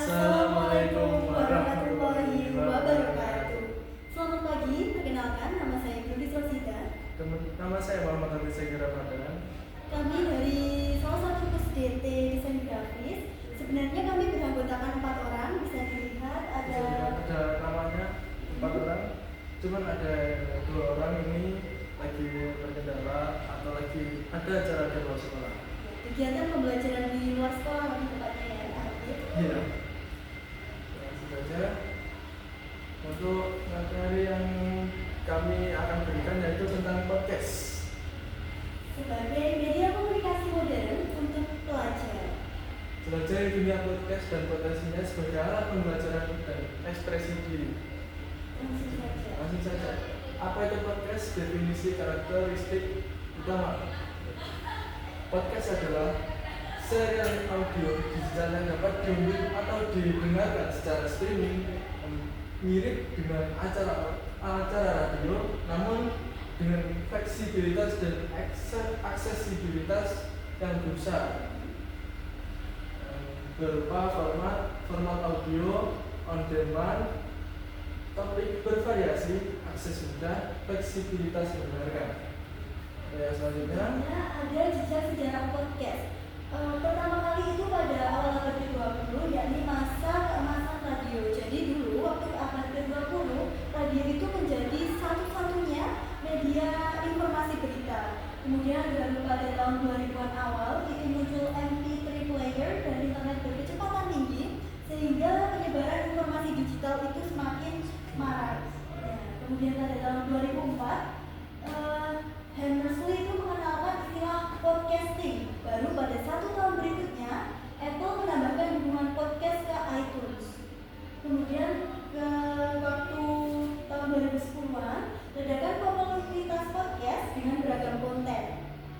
Assalamualaikum warahmatullahi wabarakatuh. Selamat pagi, perkenalkan nama saya Yudi Rosida. Nama saya Muhammad Hafiz Syekh Ramadan. Kami dari salah satu pusDT Desain Grafis. Sebenarnya kami beranggotakan 4 orang, bisa dilihat ada namanya 4 orang, cuman ada 2 orang ini lagi berkendara atau lagi ada acara di luar sekolah. Kegiatan pembelajaran di luar sekolah lebih tepatnya ya. Iya. Langsung saja untuk materi yang kami akan berikan yaitu tentang podcast sebagai media komunikasi modern untuk pelajar. Belajar dunia podcast dan potensinya sebagai alat pembelajaran dan ekspresi diri. Langsung saja. Apa itu podcast? Definisi karakteristik utama. Podcast adalah serial audio digital yang dapat diunduh atau didengarkan secara streaming, mirip dengan acara radio, namun dengan fleksibilitas dan aksesibilitas yang besar, berupa format audio on demand, topik bervariasi, akses mudah, fleksibilitas mendengarkan. Selanjutnya ada jejak sejarah podcast. Pertama kali itu pada awal abad ke-20, yakni masa keemasan radio. Jadi dulu waktu abad ke-20, radio itu menjadi satu-satunya media informasi berita. Kemudian pada tahun 2000-an awal itu muncul MP3 player dan internet berkecepatan tinggi, sehingga penyebaran informasi digital itu semakin marak. Kemudian pada tahun 2004 Hammersley itu mengenalkan istilah podcasting. Baru pada 1 tahun berikutnya, Apple menambahkan hubungan podcast ke iTunes. Kemudian waktu tahun 2010-an, ledakan popularitas podcast dengan beragam konten.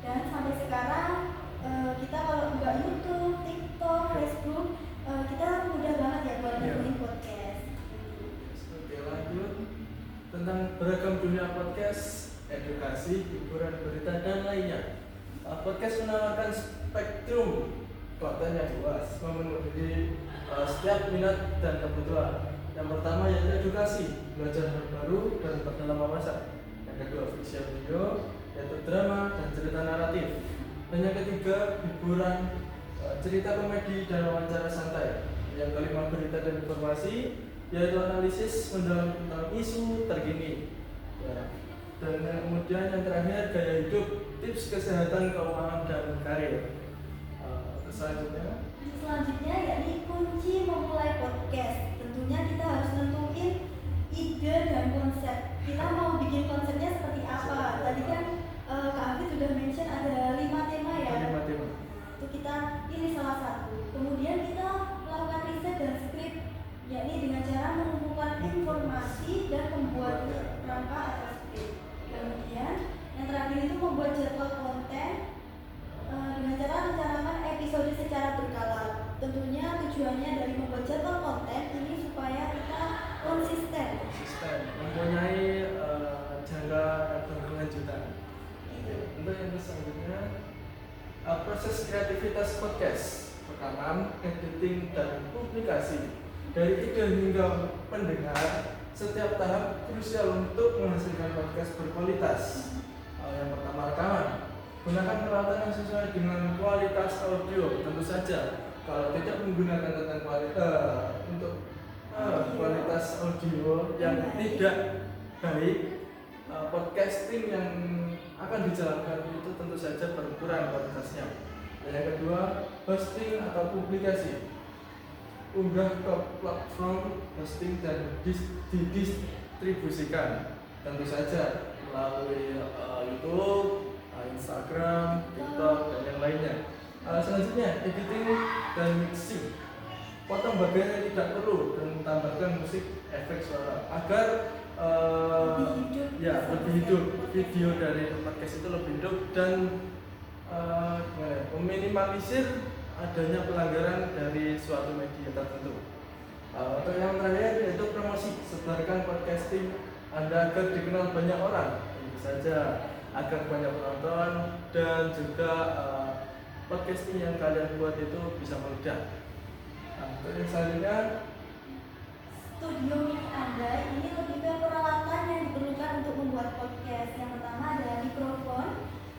Dan sampai sekarang kita kalau buka YouTube, TikTok, Facebook, kita mudah banget ya buat nemuin podcast. Oke, lanjut tentang beragam dunia podcast, edukasi, hiburan, berita, dan lainnya. Podcast menawarkan spektrum konten yang luas, memenuhi setiap minat dan kebutuhan. Yang pertama yaitu edukasi, belajar hal baru dan perdalam wawasan. Yang kedua visual video, yaitu drama dan cerita naratif. Dan yang ketiga hiburan, cerita komedi dan wawancara santai. Yang kelima berita dan informasi, yaitu analisis mendalam tentang isu terkini. Dan kemudian yang terakhir gaya hidup, tips kesehatan, keuangan, dan karir. Selanjutnya yakni kunci memulai podcast. Tentunya kita harus nentuin ide dan konsep. Kita mau bikin konsepnya seperti apa? Tadi kan Kak Afif sudah mention ada 5 tema ya. 5 tema. Itu kita pilih salah satu. Kemudian kita melakukan riset dan skrip, yakni dengan cara mengumpulkan informasi dan membuat kerangka atau skrip. Kemudian yang terakhir itu membuat jadwal konten dengan cara mencanangkan episode secara berkala. Tentunya tujuannya dari membuat jadwal konten ini supaya kita konsisten, mempunyai jangka berkelanjutan. Untuk yang selanjutnya, proses kreativitas podcast, rekaman, editing, dan publikasi. Dari ide hingga pendengar, setiap tahap krusial untuk menghasilkan podcast berkualitas. Yang pertama rekaman. Gunakan peralatan yang sesuai dengan kualitas audio. Tentu saja, kalau tidak menggunakan tentang kualitas audio yang tidak baik, podcasting yang akan dijalankan itu tentu saja berkurang kualitasnya. Dan yang kedua, hosting atau publikasi. Unggah ke platform hosting dan didistribusikan, tentu saja melalui YouTube, Instagram, TikTok, dan yang lainnya. Selanjutnya, editing dan mixing. Potong bagian yang tidak perlu dan tambahkan musik, efek suara agar lebih hidup. Video dari podcast itu lebih hidup dan meminimalisir adanya pelanggaran dari suatu media tertentu. Untuk yang terakhir yaitu promosi, sebarkan podcasting Anda agar dikenal banyak orang, tentu saja agar banyak penonton dan juga podcasting yang kalian buat itu bisa meledak. Nah, untuk yang selanjutnya, Studio mic Anda ini lebih ke peralatan yang diperlukan untuk membuat podcast. Yang pertama ada mikrofon,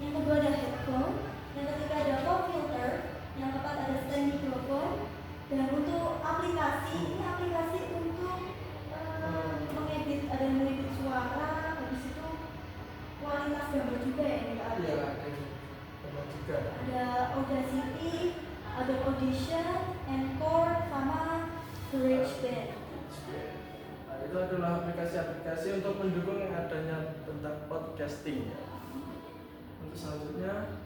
yang kedua ada headphone, yang ketiga ada pop filter, yang keempat ada stand mikrofon, dan untuk aplikasi ini aplikasi untuk mengedit, ada yang mengedit suara, habis itu kualitas gambar juga ya ini Kak. iya ada benar juga. Ada Audacity, ada Audition, Encore, sama GarageBand. Nah, itu adalah aplikasi-aplikasi untuk mendukung yang adanya tentang podcasting. Untuk selanjutnya,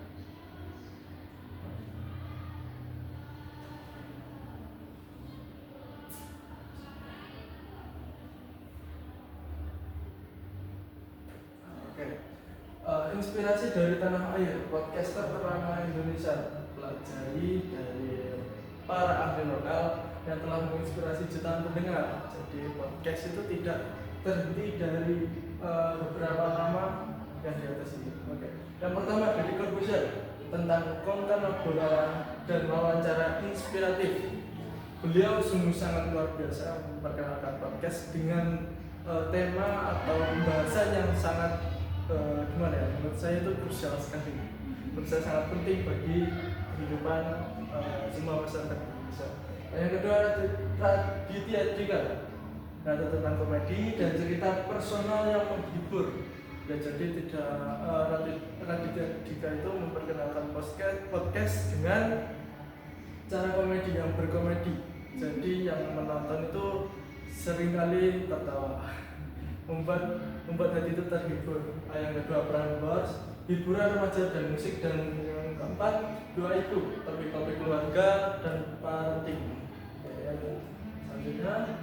oke. Inspirasi dari tanah air, podcaster ternama Indonesia pelajari dari para ahli lokal yang telah menginspirasi jutaan pendengar. Jadi podcast itu tidak terhenti dari beberapa nama yang di atas ini. Oke. Yang pertama dari Corbusier tentang konten obrolan dan wawancara inspiratif. Beliau sungguh sangat luar biasa memperkenalkan podcast dengan tema atau pembahasan yang sangat gimana ya? Menurut saya itu krusial sekali. Menurut saya sangat penting bagi kehidupan semua masyarakat Indonesia. Yang kedua Raditya Dika, nah, tentang komedi dan cerita personal yang menghibur. Ya, jadi tidak Raditya Dika itu memperkenalkan podcast dengan cara komedi yang berkomedi. Jadi yang menonton itu seringkali tertawa, membuat hati itu terhibur. Yang kedua Prambors, hiburan remaja dan musik, dan yang keempat dua itu topik-topik keluarga dan parenting. Selanjutnya,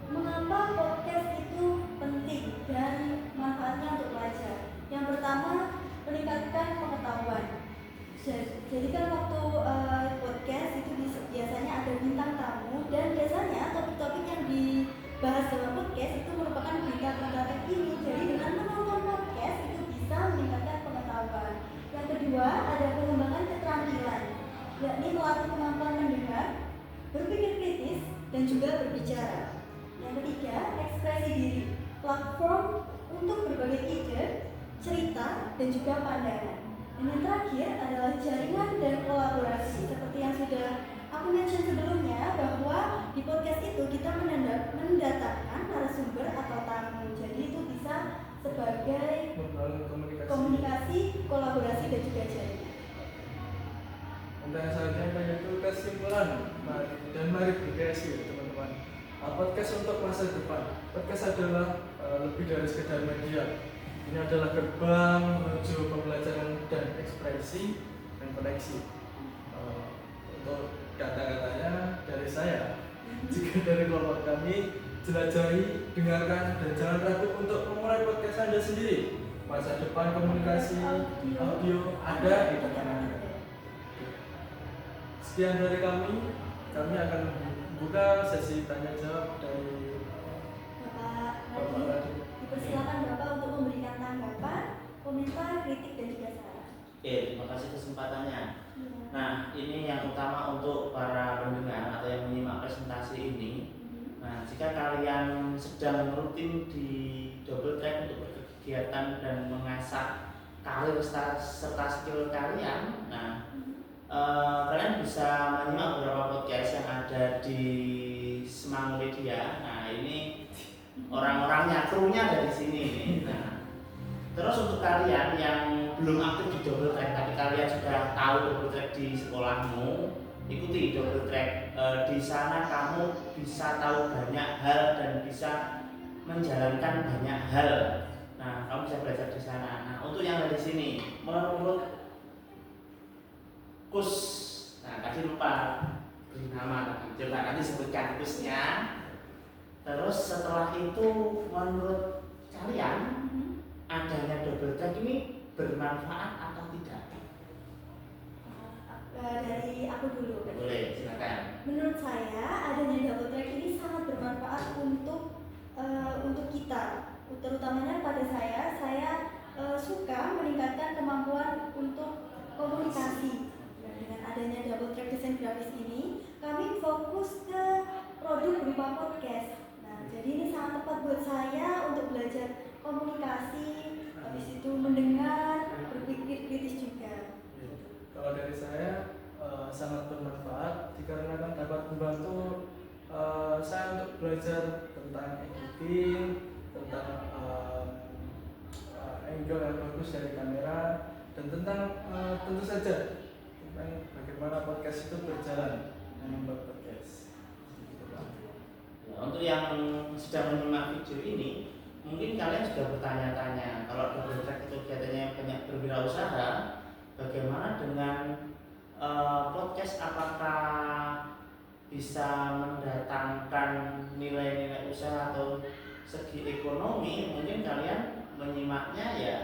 mengapa podcast itu penting dan manfaatnya untuk pelajar? Yang pertama, meningkatkan pengetahuan. Jadi kan waktu podcast itu biasanya ada bintang tamu, dan biasanya topik-topik yang dibahas dalam podcast itu merupakan berita-berita terkini. Jadi dengan menonton podcast itu bisa meningkatkan pengetahuan. Yang kedua, ada pengembangan keterampilan, yakni melatih kemampuan mendengar, berpikir kritis, dan juga berbicara. Yang ketiga, ekspresi diri, platform untuk berbagai ide, cerita, dan juga pandangan. Dan yang terakhir adalah jaringan dan kolaborasi. Seperti yang sudah aku mention sebelumnya, bahwa di podcast itu kita mendatangkan narasumber atau tamu. Jadi itu bisa sebagai membangun komunikasi, kolaborasi, dan juga jaringan. Untuk yang selanjutnya yaitu kesimpulan, dan mari berkreasi ya teman-teman. Podcast untuk masa depan. Podcast adalah lebih dari sekedar media. Ini adalah gerbang menuju pembelajaran dan ekspresi dan koneksi. Untuk kata-katanya dari saya, jika dari kelompok kami, jelajahi, dengarkan, dan jangan ragu untuk memulai podcast Anda sendiri. Masa depan komunikasi audio ada di tangan Anda. Sekian dari kami akan membuka sesi tanya jawab dari Bapak Radit. Dipersilakan Bapak untuk memberikan tanggapan, komentar, kritik, dan juga saran. Oke, terima kasih kesempatannya. Nah, ini yang utama untuk para pendengar atau yang menyimak presentasi ini. Nah, jika kalian sedang rutin di double track untuk berkegiatan dan mengasah karir serta skill kalian, nah kalian bisa menyimak beberapa podcast yang ada di Semang Media. Nah, ini orang-orangnya, krunya dari sini nih. Nah, terus untuk kalian yang belum aktif di double track tapi kalian sudah tahu double track di sekolahmu, ikuti double track. Di sana kamu bisa tahu banyak hal dan bisa menjalankan banyak hal. Nah, kamu bisa belajar di sana. Nah, untuk yang dari sini, menurut kus, nah tadi lupa beri nama, coba nanti sebutkan kusnya. Terus setelah itu, menurut kalian adanya double track ini bermanfaat atau tidak? Dari aku dulu. Boleh, silakan. Menurut saya adanya double track ini sangat bermanfaat untuk kita, terutamanya pada saya. Saya suka meningkatkan kemampuan untuk komunikasi. dengan adanya Double Track Desain Grafis ini, kami fokus ke produk berupa podcast. Nah, jadi ini sangat tepat buat saya untuk belajar komunikasi, habis itu mendengar, berpikir kritis juga. Kalau dari saya sangat bermanfaat dikarenakan dapat membantu saya untuk belajar tentang editing, tentang angle yang bagus dari kamera, dan tentang tentu saja tentang bagaimana podcast itu berjalan membuat podcast. Ya, untuk yang sedang menyimak video ini, mungkin kalian sudah bertanya-tanya, kalau double track itu katanya banyak berwirausaha, bagaimana dengan podcast, apakah bisa mendatangkan nilai-nilai usaha atau segi ekonomi? Mungkin kalian menyimaknya ya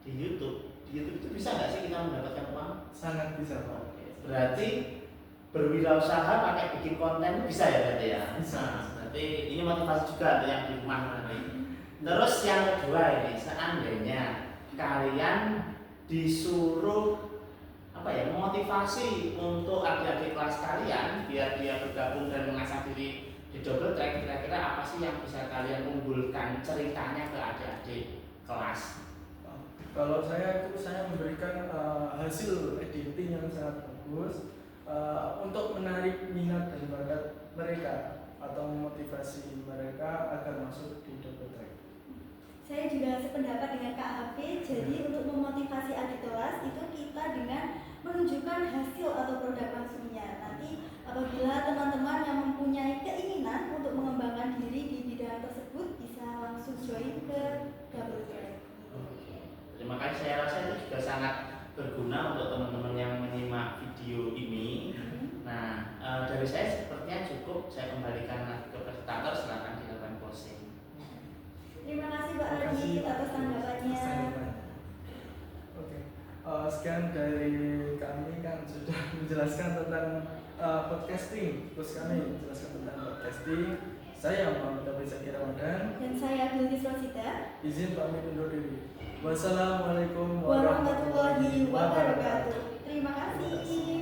di YouTube. Di YouTube itu bisa nggak sih kita mendapatkan uang? Sangat bisa, Pak. Berarti berwirausaha pakai bikin konten bisa ya berarti ya? Bisa. Nah, berarti ini motivasi juga untuk yang di rumah nanti. Terus yang kedua ini, seandainya kalian disuruh motivasi untuk adik-adik kelas kalian biar dia bergabung dan mengasah diri di double track, kira-kira apa sih yang bisa kalian unggulkan ceritanya ke adik-adik kelas? Kalau saya memberikan hasil editing yang sangat bagus untuk menarik minat dan bakat mereka atau memotivasi mereka agar masuk di double track. Saya juga sependapat dengan Kak HP. Jadi untuk memotivasi adik kelas itu kita dengan menunjukkan hasil atau produk langsungnya. Nanti apabila teman-teman yang mempunyai keinginan untuk mengembangkan diri di bidang tersebut bisa langsung join ke double track. Terima kasih, saya rasa itu juga sangat berguna untuk teman-teman yang menyimak video ini. Nah, dari saya sepertinya cukup. Saya kembalikan lagi ke presentator, silakan dilakukan closing. Terima kasih Pak Radit atas tanggapannya. Oke, sekian dari kami kan sudah menjelaskan tentang podcasting. Terus kami menjelaskan tentang podcasting. Saya Muhammad Abdul Zakir Ramadan. Dan saya Gultis Rosita. Izin pamit undur diri. Wassalamualaikum Warahmatullahi wabarakatuh. Terima kasih.